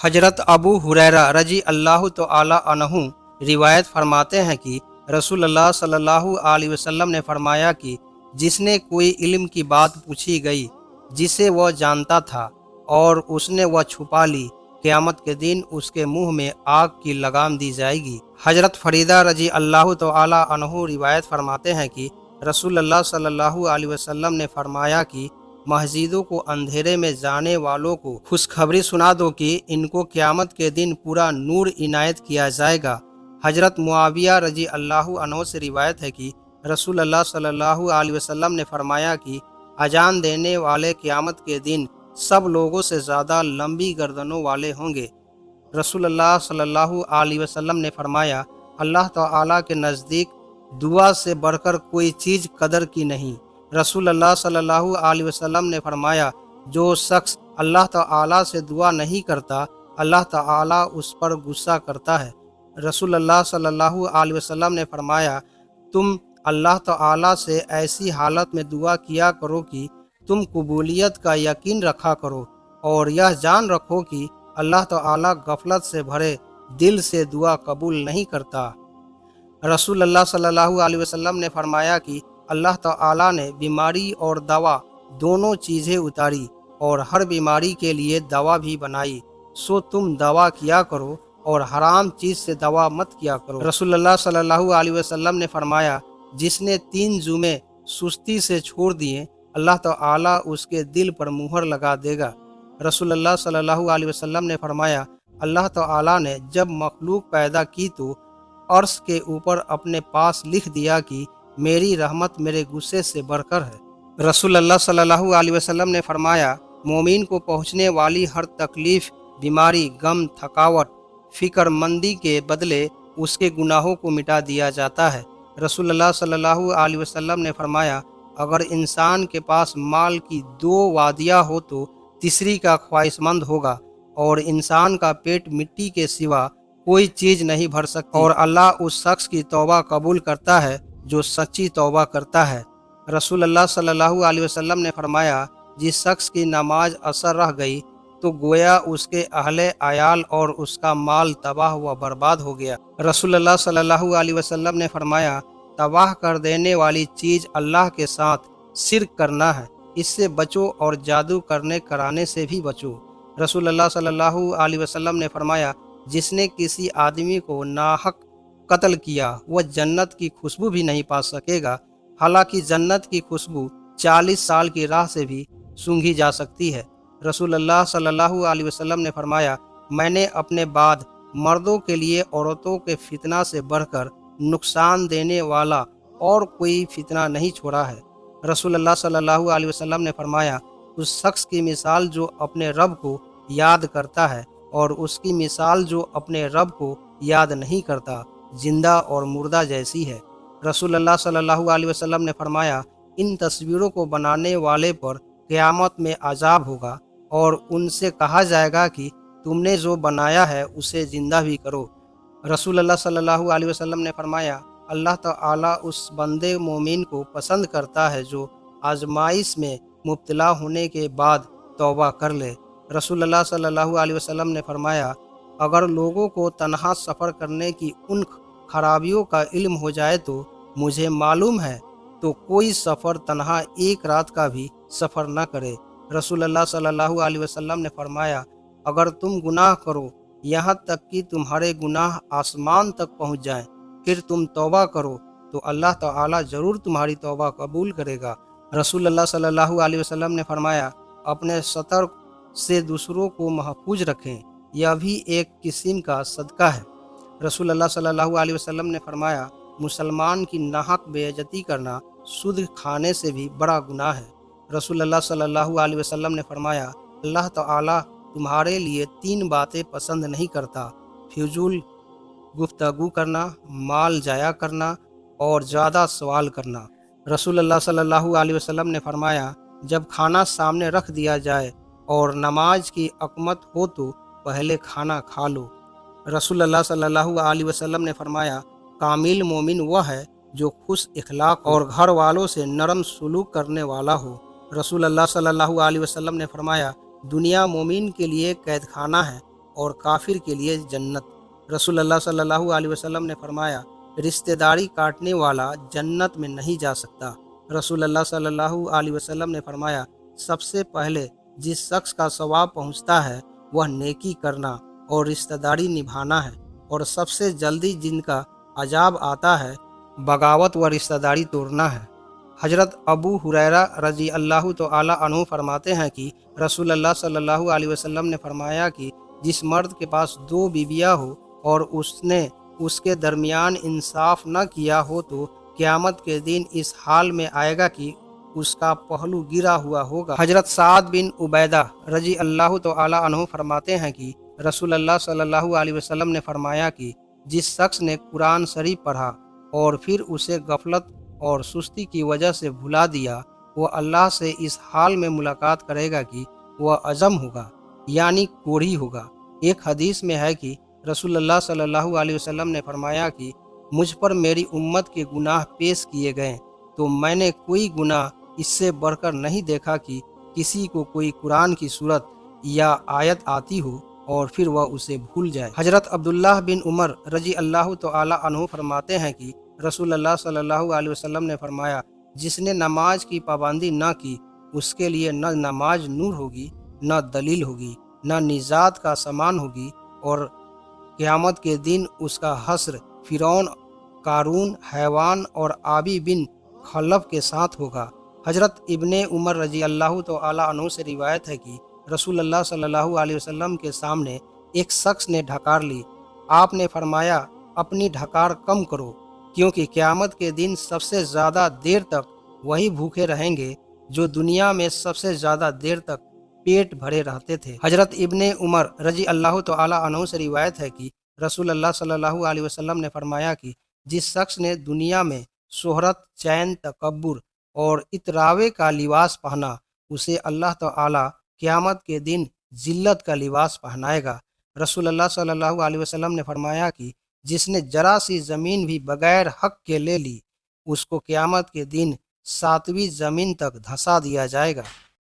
حضرت ابو ہریرہ رضی اللہ تعالی عنہ روایت فرماتے ہیں کہ رسول اللہ صلی اللہ علیہ وسلم نے فرمایا کہ جس نے کوئی علم کی بات پوچھی گئی جسے وہ جانتا تھا اور اس نے وہ چھپا لی، قیامت کے دن اس کے منہ میں آگ کی لگام دی جائے گی۔ حضرت فریدہ رضی اللہ تعالی عنہ روایت فرماتے ہیں کہ رسول اللہ صلی اللہ علیہ وسلم نے فرمایا کہ مسجدوں کو اندھیرے میں جانے والوں کو خوشخبری سنا دو کہ ان کو قیامت کے دن پورا نور عنایت کیا جائے گا۔ حضرت معاویہ رضی اللہ عنہ سے روایت ہے کہ رسول اللہ صلی اللہ علیہ وسلم نے فرمایا کہ اذان دینے والے قیامت کے دن سب لوگوں سے زیادہ لمبی گردنوں والے ہوں گے۔ رسول اللہ صلی اللہ علیہ وسلم نے فرمایا، اللہ تعالیٰ کے نزدیک دعا سے بڑھ کر کوئی چیز قدر کی نہیں۔ رسول اللہ صلی اللہ علیہ وسلم نے فرمایا، جو شخص اللہ تعالیٰ سے دعا نہیں کرتا اللہ تعالیٰ اس پر غصہ کرتا ہے۔ رسول اللہ صلی اللہ علیہ وسلم نے فرمایا، تم اللہ تعالیٰ سے ایسی حالت میں دعا کیا کرو کہ تم قبولیت کا یقین رکھا کرو اور یہ جان رکھو کہ اللہ تعالیٰ غفلت سے بھرے دل سے دعا قبول نہیں کرتا۔ رسول اللہ صلی اللہ علیہ وسلم نے فرمایا کہ اللہ تعالیٰ نے بیماری اور دوا دونوں چیزیں اتاری اور ہر بیماری کے لیے دوا بھی بنائی، سو تم دوا کیا کرو اور حرام چیز سے دوا مت کیا کرو۔ رسول اللہ صلی اللہ علیہ وسلم نے فرمایا، جس نے 3 جمعے سستی سے چھوڑ دیے اللہ تعالیٰ اس کے دل پر مہر لگا دے گا۔ رسول اللہ صلی اللہ علیہ وسلم نے فرمایا، اللہ تعالیٰ نے جب مخلوق پیدا کی تو عرش کے اوپر اپنے پاس لکھ دیا کہ میری رحمت میرے غصے سے بڑھ کر ہے۔ رسول اللہ صلی اللہ علیہ وسلم نے فرمایا، مومن کو پہنچنے والی ہر تکلیف، بیماری، غم، تھکاوٹ، فکر مندی کے بدلے اس کے گناہوں کو مٹا دیا جاتا ہے۔ رسول اللہ صلی اللہ علیہ وسلم نے فرمایا، اگر انسان کے پاس مال کی 2 وادیاں ہو تو تیسری کا خواہش مند ہوگا، اور انسان کا پیٹ مٹی کے سوا کوئی چیز نہیں بھر سکتی، اور اللہ اس شخص کی توبہ قبول کرتا ہے جو سچی توبہ کرتا ہے۔ رسول اللہ صلی اللہ علیہ وسلم نے فرمایا، جس شخص کی نماز اثر رہ گئی تو گویا اس کے اہل عیال اور اس کا مال تباہ و برباد ہو گیا۔ رسول اللہ صلی اللہ علیہ وسلم نے فرمایا، تباہ کر دینے والی چیز اللہ کے ساتھ شرک کرنا ہے، اس سے بچو اور جادو کرنے کرانے سے بھی بچو۔ رسول اللہ صلی اللہ علیہ وسلم نے فرمایا، جس نے کسی آدمی کو ناحق قتل کیا وہ جنت کی خوشبو بھی نہیں پا سکے گا، حالانکہ جنت کی خوشبو 40 سال کی راہ سے بھی سونگھی جا سکتی ہے۔ رسول اللہ صلی اللہ علیہ وسلم نے فرمایا، میں نے اپنے بعد مردوں کے لیے عورتوں کے فتنہ سے بڑھ کر نقصان دینے والا اور کوئی فتنہ نہیں چھوڑا ہے۔ رسول اللہ صلی اللہ علیہ وسلم نے فرمایا، اس شخص کی مثال جو اپنے رب کو یاد کرتا ہے اور اس کی مثال جو اپنے رب کو یاد نہیں کرتا زندہ اور مردہ جیسی ہے۔ رسول اللہ صلی اللہ علیہ وسلم نے فرمایا، ان تصویروں کو بنانے والے پر قیامت میں عذاب ہوگا اور ان سے کہا جائے گا کہ تم نے جو بنایا ہے اسے زندہ بھی کرو۔ رسول اللہ صلی اللہ علیہ وسلم نے فرمایا، اللہ تعالیٰ اس بندے مومن کو پسند کرتا ہے جو آزمائش میں مبتلا ہونے کے بعد توبہ کر لے۔ رسول اللہ صلی اللہ علیہ وسلم نے فرمایا، اگر لوگوں کو تنہا سفر کرنے کی ان خرابیوں کا علم ہو جائے تو مجھے معلوم ہے تو کوئی سفر تنہا 1 رات کا بھی سفر نہ کرے۔ رسول اللہ صلی اللہ علیہ وسلم نے فرمایا، اگر تم گناہ کرو یہاں تک کہ تمہارے گناہ آسمان تک پہنچ جائیں، پھر تم توبہ کرو تو اللہ تعالیٰ ضرور تمہاری توبہ قبول کرے گا۔ رسول اللہ صلی اللہ علیہ وسلم نے فرمایا، اپنے سطر سے دوسروں کو محفوظ رکھیں، یہ بھی ایک قسم کا صدقہ ہے۔ رسول اللہ صلی اللہ علیہ وسلم نے فرمایا، مسلمان کی ناحق بے عزتی کرنا سود کھانے سے بھی بڑا گناہ ہے۔ رسول اللہ صلی اللہ علیہ وسلم نے فرمایا، اللہ تعالیٰ تمہارے لیے 3 باتیں پسند نہیں کرتا: فضول گفتگو کرنا، مال ضائع کرنا اور زیادہ سوال کرنا۔ رسول اللہ صلی اللہ علیہ وسلم نے فرمایا، جب کھانا سامنے رکھ دیا جائے اور نماز کی اقامت ہو تو پہلے کھانا کھا لو۔ رسول اللہ صلی اللہ علیہ وسلم نے فرمایا، کامل مومن وہ ہے جو خوش اخلاق اور گھر والوں سے نرم سلوک کرنے والا ہو۔ رسول اللہ صلی اللہ علیہ وسلم نے فرمایا، دنیا مومن کے لیے قید خانہ ہے اور کافر کے لیے جنت۔ رسول اللہ صلی اللہ علیہ وسلم نے فرمایا، رشتہ داری کاٹنے والا جنت میں نہیں جا سکتا۔ رسول اللہ صلی اللہ علیہ وسلم نے فرمایا، سب سے پہلے جس شخص کا ثواب پہنچتا ہے وہ نیکی کرنا اور رشتہ داری نبھانا ہے، اور سب سے جلدی جن کا عذاب آتا ہے بغاوت و رشتہ داری توڑنا ہے۔ حضرت ابو ہریرہ رضی اللہ تعالی عنہ فرماتے ہیں کہ رسول اللہ صلی اللہ علیہ وسلم نے فرمایا کہ جس مرد کے پاس 2 بیویاں ہو اور اس نے اس کے درمیان انصاف نہ کیا ہو تو قیامت کے دن اس حال میں آئے گا کہ اس کا پہلو گرا ہوا ہوگا۔ حضرت سعد بن عبیدہ رضی اللہ تعالی عنہ فرماتے ہیں کہ رسول اللہ صلی اللہ علیہ وسلم نے فرمایا کہ جس شخص نے قرآن شریف پڑھا اور پھر اسے غفلت اور سستی کی وجہ سے بھلا دیا، وہ اللہ سے اس حال میں ملاقات کرے گا کہ وہ عزم ہوگا، یعنی کوڑھی ہوگا۔ ایک حدیث میں ہے کہ رسول اللہ صلی اللہ علیہ وسلم نے فرمایا کہ مجھ پر میری امت کے گناہ پیش کیے گئے تو میں نے کوئی گناہ اس سے بڑھ کر نہیں دیکھا کہ کسی کو کوئی قرآن کی سورت یا آیت آتی ہو اور پھر وہ اسے بھول جائے۔ حضرت عبداللہ بن عمر رضی اللہ تعالی عنہ فرماتے ہیں کہ رسول اللہ صلی اللہ علیہ وسلم نے فرمایا، جس نے نماز کی پابندی نہ کی اس کے لیے نہ نماز نور ہوگی، نہ دلیل ہوگی، نہ نجات کا سامان ہوگی، اور قیامت کے دن اس کا حشر فرعون، قارون، حیوان اور آبی بن خلف کے ساتھ ہوگا۔ حضرت ابن عمر رضی اللہ تعالی عنہ سے روایت ہے کہ رسول اللہ صلی اللہ علیہ وسلم کے سامنے ایک شخص نے ڈھکار لی۔ آپ نے فرمایا، اپنی ڈھکار کم کرو، کیونکہ قیامت کے دن سب سے زیادہ دیر تک وہی بھوکے رہیں گے جو دنیا میں سب سے زیادہ دیر تک پیٹ بھرے رہتے تھے۔ حضرت ابن عمر رضی اللہ تعالی عنہ سے روایت ہے کہ رسول اللہ صلی اللہ علیہ وسلم نے فرمایا کہ جس شخص نے دنیا میں شہرت، چین، تکبر اور اتراوے کا لباس پہنا، اسے اللہ تعالی قیامت کے دن ذلت کا لباس پہنائے گا۔ رسول اللہ صلی اللہ علیہ وسلم نے فرمایا کہ جس نے ذرا سی زمین بھی بغیر حق کے لے لی، اس کو قیامت کے دن 7ویں زمین تک دھسا دیا جائے گا۔